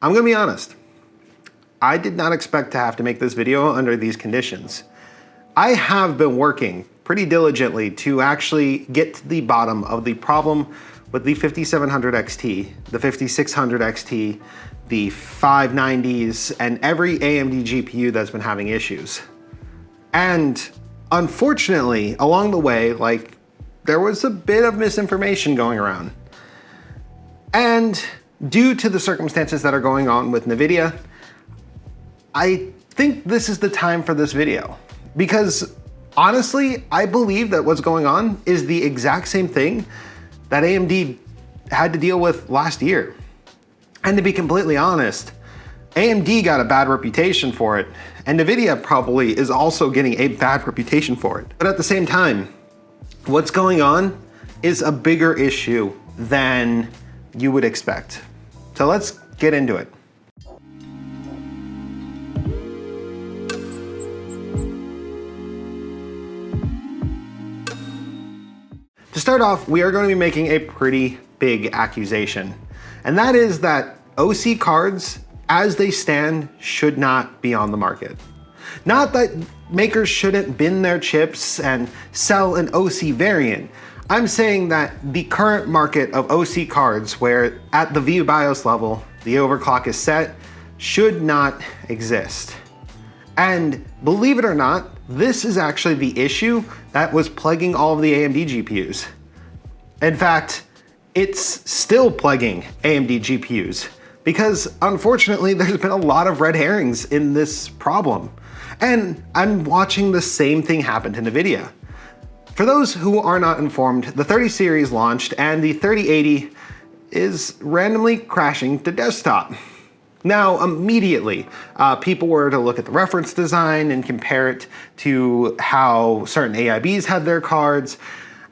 I'm gonna be honest. I did not expect to have to make this video under these conditions. I have been working pretty diligently to actually get to the bottom of the problem with the 5700 XT, the 5600 XT, the 590s, and every AMD GPU that's been having issues. And unfortunately, along the way, there was a bit of misinformation going around. And due to the circumstances that are going on with Nvidia, I think this is the time for this video. Because honestly, I believe that what's going on is the exact same thing that AMD had to deal with last year. And to be completely honest, AMD got a bad reputation for it, and Nvidia probably is also getting a bad reputation for it. But at the same time, what's going on is a bigger issue than you would expect. So let's get into it. To start off, we are going to be making a pretty big accusation, and that is that OC cards, as they stand, should not be on the market. Not that makers shouldn't bin their chips and sell an OC variant. I'm saying that the current market of OC cards, where at the VBIOS level, the overclock is set, should not exist. And believe it or not, this is actually the issue that was plaguing all of the AMD GPUs. In fact, it's still plaguing AMD GPUs because unfortunately there's been a lot of red herrings in this problem. And I'm watching the same thing happen to Nvidia. For those who are not informed, the 30 series launched and the 3080 is randomly crashing to desktop. Now, immediately, people were to look at the reference design and compare it to how certain AIBs had their cards,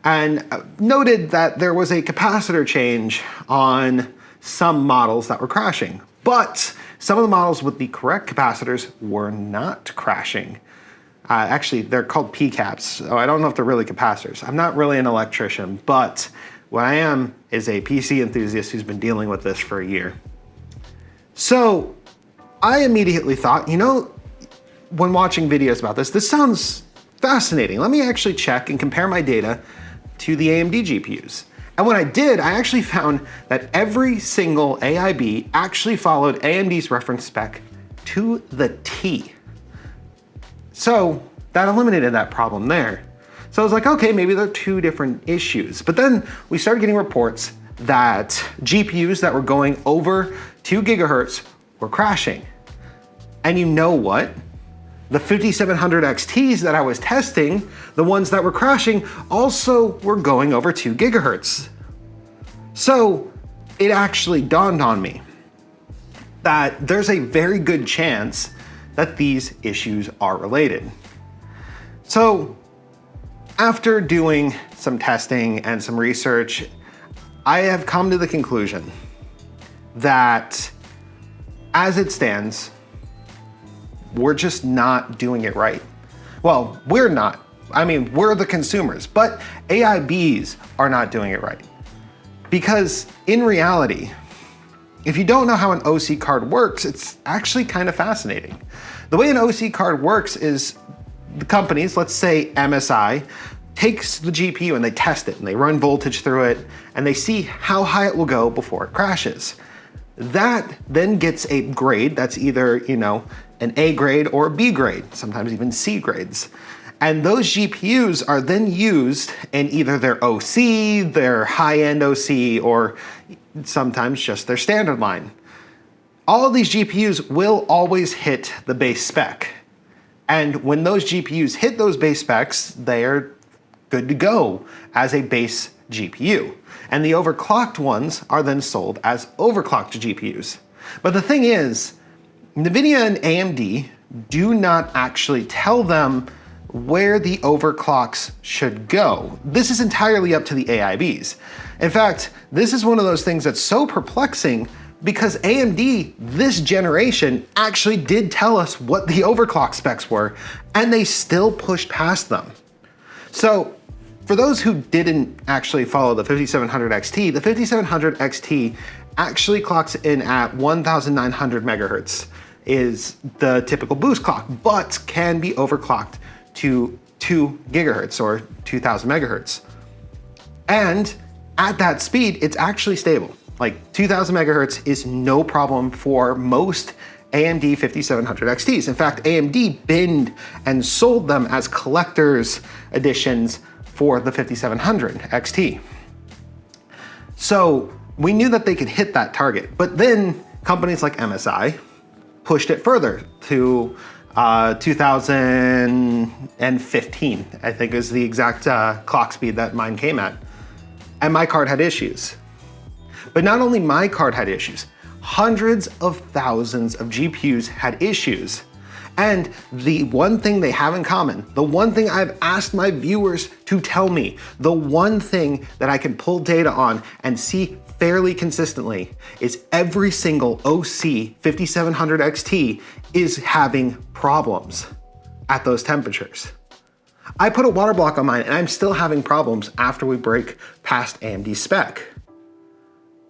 and noted that there was a capacitor change on some models that were crashing. But some of the models with the correct capacitors were not crashing. Actually, they're called PCAPs, so I don't know if they're really capacitors. I'm not really an electrician, but what I am is a PC enthusiast who's been dealing with this for a year. So I immediately thought, when watching videos about this sounds fascinating. Let me actually check and compare my data to the AMD GPUs. And when I did, I actually found that every single AIB actually followed AMD's reference spec to the T. So that eliminated that problem there. So I was like, okay, maybe they're two different issues. But then we started getting reports that GPUs that were going over 2 gigahertz were crashing. And you know what? The 5700 XTs that I was testing, the ones that were crashing, also were going over 2 gigahertz. So it actually dawned on me that there's a very good chance that these issues are related. So after doing some testing and some research, I have come to the conclusion that as it stands, we're just not doing it right. Well, we're not. I mean, we're the consumers, but AIBs are not doing it right. Because in reality, if you don't know how an OC card works, it's actually kind of fascinating. The way an OC card works is the companies, let's say MSI, takes the GPU and they test it and they run voltage through it and they see how high it will go before it crashes. That then gets a grade that's either, an A grade or a B grade, sometimes even C grades. And those GPUs are then used in either their OC, their high-end OC, or sometimes just their standard line. All of these GPUs will always hit the base spec. And when those GPUs hit those base specs, they're good to go as a base GPU. And the overclocked ones are then sold as overclocked GPUs. But the thing is, Nvidia and AMD do not actually tell them where the overclocks should go. This is entirely up to the AIBs. In fact, this is one of those things that's so perplexing because AMD, this generation, actually did tell us what the overclock specs were, and they still pushed past them. So for those who didn't actually follow the 5700 XT, the 5700 XT actually clocks in at 1900 megahertz is the typical boost clock, but can be overclocked to 2 gigahertz or 2000 megahertz. And at that speed, it's actually stable. Like 2000 megahertz is no problem for most AMD 5700 XTs. In fact, AMD binned and sold them as collector's editions for the 5700 XT. So we knew that they could hit that target, but then companies like MSI pushed it further to 2015, I think is the exact clock speed that mine came at. And my card had issues. But not only my card had issues, hundreds of thousands of GPUs had issues. And the one thing they have in common, the one thing I've asked my viewers to tell me, the one thing that I can pull data on and see fairly consistently is every single OC 5700 XT is having problems at those temperatures. I put a water block on mine and I'm still having problems after we break past AMD spec.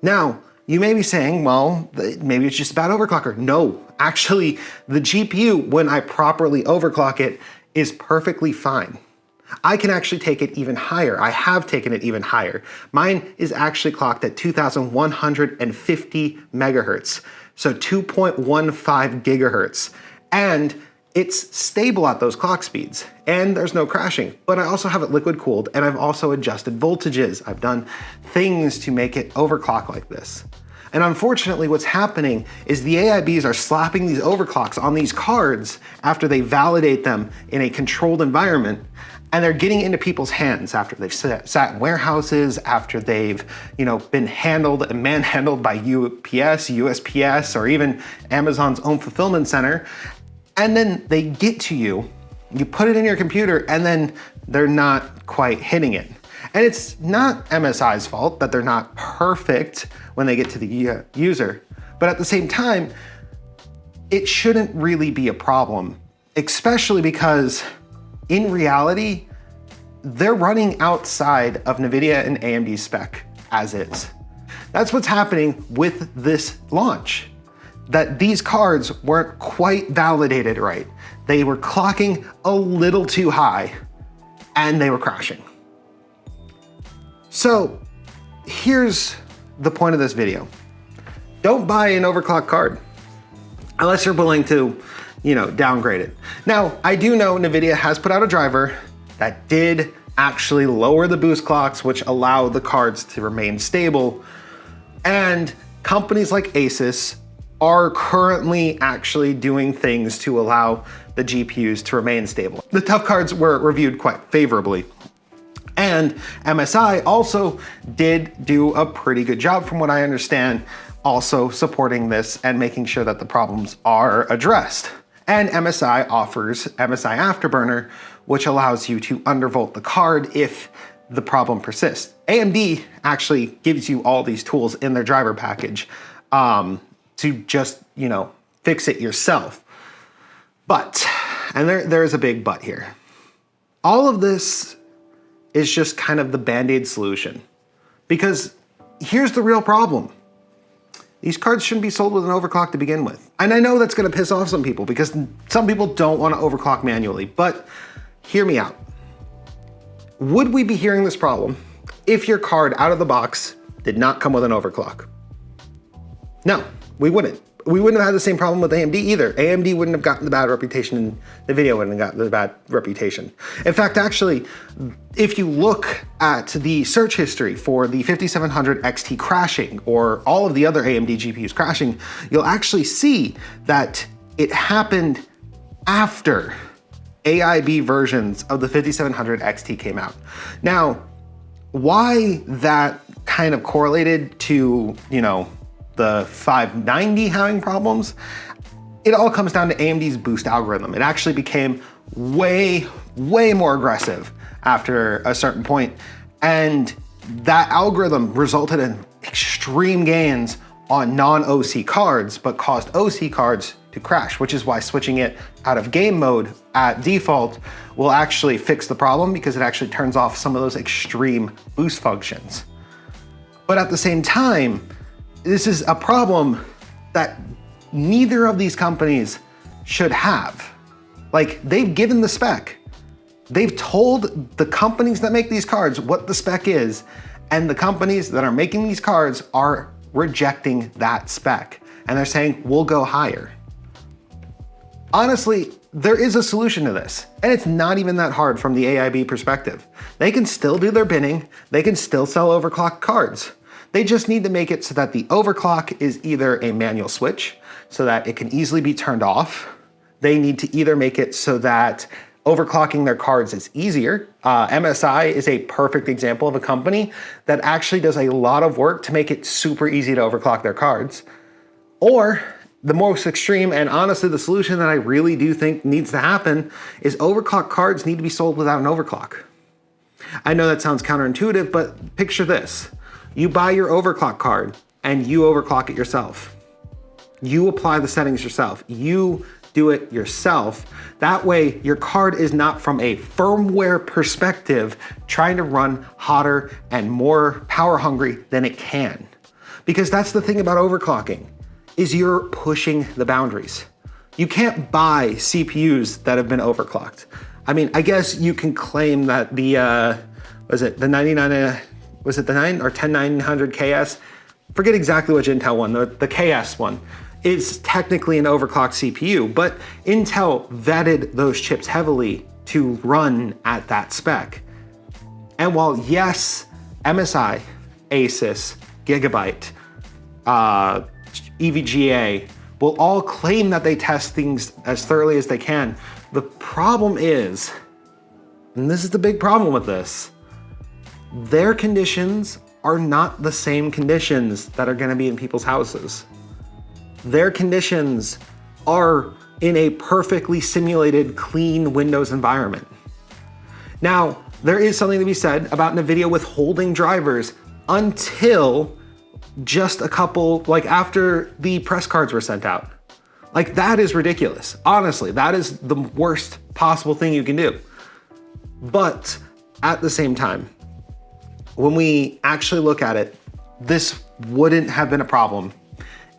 Now, you may be saying, well, maybe it's just a bad overclocker. No, actually, the GPU, when I properly overclock it, is perfectly fine. I can actually take it even higher. I have taken it even higher. Mine is actually clocked at 2150 megahertz, so 2.15 gigahertz. And it's stable at those clock speeds, and there's no crashing. But I also have it liquid cooled, and I've also adjusted voltages. I've done things to make it overclock like this. And unfortunately, what's happening is the AIBs are slapping these overclocks on these cards after they validate them in a controlled environment, and they're getting into people's hands after they've sat in warehouses, after they've been handled and manhandled by UPS, USPS, or even Amazon's own fulfillment center. And then they get to you, you put it in your computer, and then they're not quite hitting it. And it's not MSI's fault that they're not perfect when they get to the user. But at the same time, it shouldn't really be a problem, especially because in reality, they're running outside of NVIDIA and AMD spec as is. That's what's happening with this launch. That these cards weren't quite validated right. They were clocking a little too high and they were crashing. So here's the point of this video. Don't buy an overclocked card unless you're willing to, downgrade it. Now, I do know NVIDIA has put out a driver that did actually lower the boost clocks, which allow the cards to remain stable. And companies like Asus are currently actually doing things to allow the GPUs to remain stable. The tough cards were reviewed quite favorably. And MSI also did do a pretty good job from what I understand, also supporting this and making sure that the problems are addressed. And MSI offers MSI Afterburner, which allows you to undervolt the card if the problem persists. AMD actually gives you all these tools in their driver package to just, fix it yourself. But, and there is a big but here. All of this is just kind of the Band-Aid solution. Because here's the real problem. These cards shouldn't be sold with an overclock to begin with. And I know that's gonna piss off some people because some people don't wanna overclock manually, but hear me out. Would we be hearing this problem if your card out of the box did not come with an overclock? No, we wouldn't. We wouldn't have had the same problem with AMD either. AMD wouldn't have gotten the bad reputation, NVIDIA wouldn't have gotten the bad reputation. In fact, actually, if you look at the search history for the 5700 XT crashing or all of the other AMD GPUs crashing, you'll actually see that it happened after AIB versions of the 5700 XT came out. Now, why that kind of correlated to, the 590 having problems, it all comes down to AMD's boost algorithm. It actually became way more aggressive after a certain point. And that algorithm resulted in extreme gains on non-OC cards, but caused OC cards to crash, which is why switching it out of game mode at default will actually fix the problem because it actually turns off some of those extreme boost functions. But at the same time, this is a problem that neither of these companies should have. Like, they've given the spec. They've told the companies that make these cards what the spec is, and the companies that are making these cards are rejecting that spec. And they're saying, we'll go higher. Honestly, there is a solution to this, and it's not even that hard from the AIB perspective. They can still do their binning, they can still sell overclocked cards. They just need to make it so that the overclock is either a manual switch, so that it can easily be turned off. They need to either make it so that overclocking their cards is easier. MSI is a perfect example of a company that actually does a lot of work to make it super easy to overclock their cards. Or the most extreme, and honestly the solution that I really do think needs to happen, is overclocked cards need to be sold without an overclock. I know that sounds counterintuitive, but picture this. You buy your overclock card and you overclock it yourself. You apply the settings yourself. You do it yourself. That way your card is not, from a firmware perspective, trying to run hotter and more power hungry than it can. Because that's the thing about overclocking, is you're pushing the boundaries. You can't buy CPUs that have been overclocked. I mean, I guess you can claim that the 9 or 10900 KS? Forget exactly which Intel one, the KS one. It's technically an overclocked CPU, but Intel vetted those chips heavily to run at that spec. And while yes, MSI, Asus, Gigabyte, EVGA will all claim that they test things as thoroughly as they can, the problem is, and this is the big problem with this, their conditions are not the same conditions that are gonna be in people's houses. Their conditions are in a perfectly simulated, clean Windows environment. Now, there is something to be said about NVIDIA withholding drivers until just a couple, like after the press cards were sent out. Like, that is ridiculous. Honestly, that is the worst possible thing you can do. But at the same time, when we actually look at it, this wouldn't have been a problem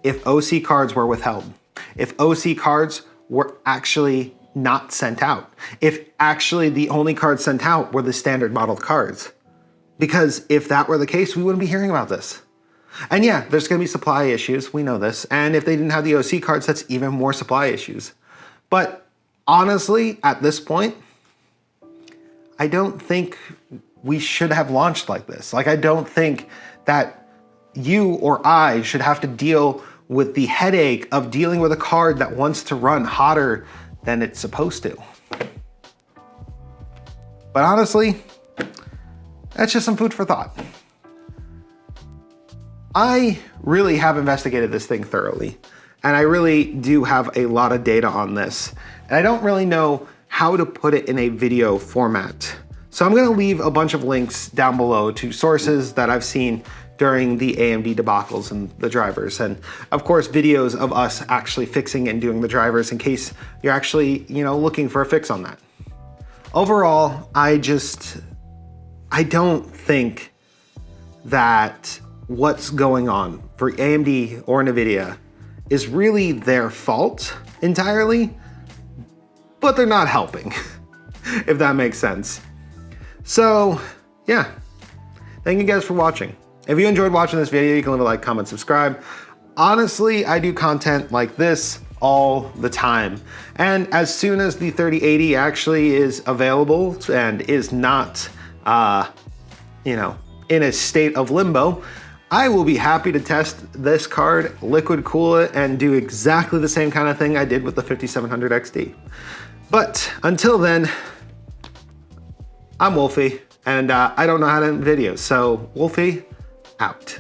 if OC cards were withheld, if OC cards were actually not sent out, if actually the only cards sent out were the standard modeled cards. Because if that were the case, we wouldn't be hearing about this. And yeah, there's gonna be supply issues, we know this. And if they didn't have the OC cards, that's even more supply issues. But honestly, at this point, I don't think we should have launched like this. Like, I don't think that you or I should have to deal with the headache of dealing with a card that wants to run hotter than it's supposed to. But honestly, that's just some food for thought. I really have investigated this thing thoroughly, and I really do have a lot of data on this, and I don't really know how to put it in a video format. So I'm gonna leave a bunch of links down below to sources that I've seen during the AMD debacles and the drivers. And of course, videos of us actually fixing and doing the drivers in case you're actually, looking for a fix on that. Overall, I don't think that what's going on for AMD or Nvidia is really their fault entirely, but they're not helping, if that makes sense. So yeah, thank you guys for watching. If you enjoyed watching this video, you can leave a like, comment, subscribe. Honestly, I do content like this all the time. And as soon as the 3080 actually is available and is not, in a state of limbo, I will be happy to test this card, liquid cool it, and do exactly the same kind of thing I did with the 5700 XD. But until then, I'm Wolfie, and I don't know how to end videos, so Wolfie, out.